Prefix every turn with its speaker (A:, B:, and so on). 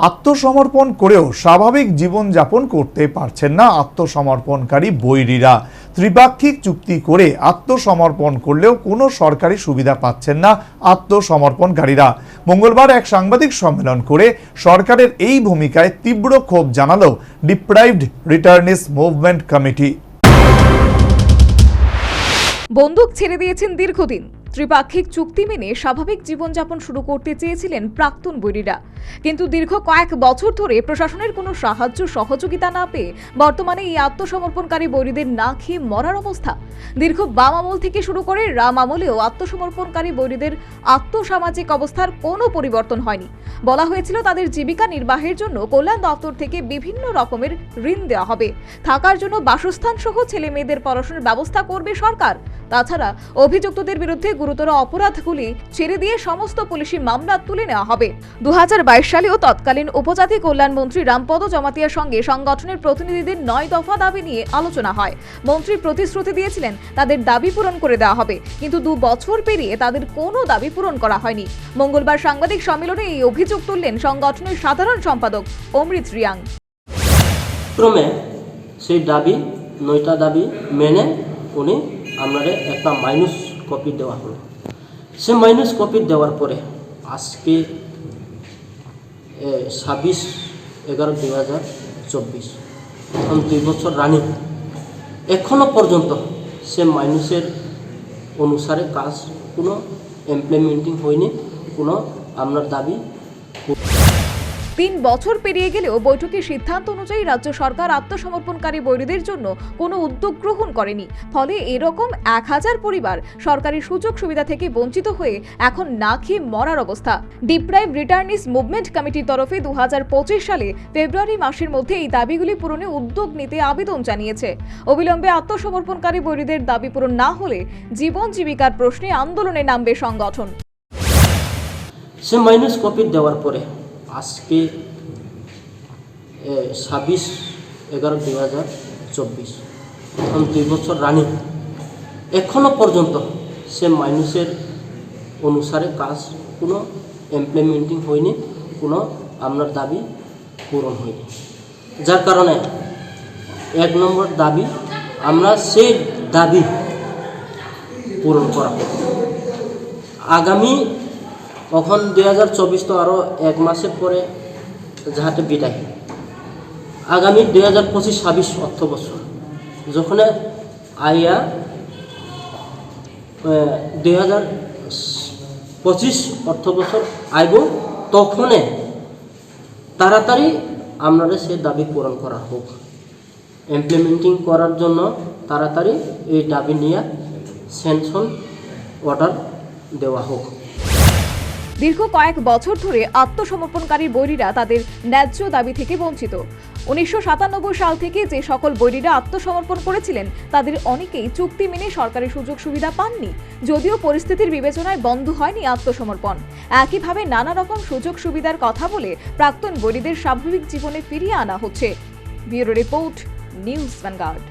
A: আত্মসমর্পণ করেও স্বাভাবিক জীবনযাপন করতে পারছেন না আত্মসমর্পণকারী বৈরীরা। ত্রিপাক্ষিক চুক্তি করে আত্মসমর্পণ করলেও কোনো সরকারি সুবিধা পাচ্ছেন না আত্মসমর্পণকারীরা। মঙ্গলবার এক সাংবাদিক সম্মেলন করে সরকারের এই ভূমিকায় তীব্র ক্ষোভ জানালো ডিপ্রাইভড রিটার্নিস মুভমেন্ট কমিটি।
B: বন্দুক ছেড়ে দিয়েছেন দীর্ঘদিন। ত্রিপাক্ষিক চুক্তি মেনে স্বাভাবিক জীবনযাপন শুরু করতে চেয়েছিলেন প্রাক্তন বৈরীরা, কিন্তু দীর্ঘ কয়েক বছর ধরে প্রশাসনের কোনো সাহায্য সহযোগিতা না পেয়ে বর্তমানে এই আত্মসমর্পণকারী বৈরীদের না খেয়ে মরার অবস্থা। দীর্ঘ বাম আমল থেকে শুরু করে রাম আমলেও আত্মসমর্পণকারী বৈরীদের আত্মসামাজিক অবস্থার কোনো পরিবর্তন হয়নি। বলা হয়েছিল তাদের জীবিকা নির্বাহের জন্য কল্যাণ দপ্তর থেকে বিভিন্ন রকমের ঋণ দেওয়া হবে, থাকার জন্য বাসস্থান সহ ছেলে মেয়েদের পড়াশোনার ব্যবস্থা করবে সরকার। তাছাড়া অভিযুক্তদের বিরুদ্ধে গুরুতর অপরাধগুলি ছেড়ে দিয়ে সমস্ত পুলিশি মামলা তুলে নেওয়া হবে। 2022 সালেও তৎকালীন উপজাতি কল্যাণ মন্ত্রী রামপদ জমাতিয়ার সঙ্গে সংগঠনের প্রতিনিধিদের 9 দফা দাবি নিয়ে আলোচনা হয়। মন্ত্রী প্রতিশ্রুতি দিয়েছিলেন তাদের দাবি পূরণ করে দেওয়া হবে, কিন্তু 2 বছর পেরিয়ে তাদের কোনো দাবি পূরণ করা হয়নি। মঙ্গলবার সাংবাদিক সম্মেলনে এই অভিযোগ তুললেন সংগঠনের সাধারণ সম্পাদক অমৃত রিয়াং।
C: ক্রমে সেই দাবি 9টা দাবি মেনে উনি আমাদের একটা মাইনাস কপি দেওয়া হলো। সে মাইনাস কপি দেওয়ার পরে আজকে 26/11/2024 এখন 2 বছর রানিং, এখনো পর্যন্ত সে মাইনাসের অনুসারে কাজ কোনো ইমপ্লিমেন্টিং হয়নি, কোনো আপনার দাবি।
B: 3 বছর পেরিয়ে গেলেও বৈঠকের সিদ্ধান্ত অনুযায়ী রাজ্য সরকার আত্মসমর্পণকারী বৈরীদের জন্য কোনো উদ্যোগ গ্রহণ করেনি। ফলে এরকম 1000 পরিবার সরকারি সুযোগ সুবিধা থেকে বঞ্চিত হয়ে এখন না খেয়ে মরার অবস্থা। ডিপ্রাইভ রিটার্নিস মুভমেন্ট কমিটির তরফে 2025 সালে ফেব্রুয়ারি মাসের মধ্যে এই দাবিগুলি পূরণে উদ্যোগ নিতে আবেদন জানিয়েছে। অবিলম্বে আত্মসমর্পণকারী বৈরীদের দাবি পূরণ না হলে জীবন জীবিকার প্রশ্নে আন্দোলনে নামবে সংগঠন।
C: সে মাইনাস কপি দেওয়ার পরে আজকে 26/11/2024 এখন 2 বছর রানিং, এখনো পর্যন্ত সে মাইনাসের অনুসারে কাজ কোনো ইমপ্লিমেন্টিং হয়নি, কোনো আপনার দাবি পূরণ হয়নি। যার কারণে 1 নম্বর দাবি, আমরা সেই দাবি পূরণ করা হবে। আগামী তখন 2024 তো আরও 1 মাসের পরে যাহাতে বিদায়, আগামী 2025-26 অর্থ বছর যখন আইয়া 2025 অর্থ বছর আইব, তখনে তাড়াতাড়ি আপনারা সে দাবি পূরণ করা হোক। ইমপ্লিমেন্টিং করার জন্য তাড়াতাড়ি এই দাবি নিয়ে স্যাংশন অর্ডার দেওয়া হোক।
B: দীর্ঘ কয়েক বছর ধরে আত্মসমর্পণকারী বৈরীরা তাদের ন্যায্য দাবি থেকে বঞ্চিত। 1997 সাল থেকে যে সকল বৈরীরা আত্মসমর্পণ করেছিলেন তাদের অনেকেই চুক্তি মেনে সরকারি সুযোগ সুবিধা পাননি, যদিও পরিস্থিতির বিবেচনায় বন্ধ হয়নি আত্মসমর্পণ। একইভাবে নানা রকম সুযোগ সুবিধার কথা বলে প্রাক্তন বৈরীদের স্বাভাবিক জীবনে ফিরিয়ে আনা হচ্ছে। Bureau report, news vanguard.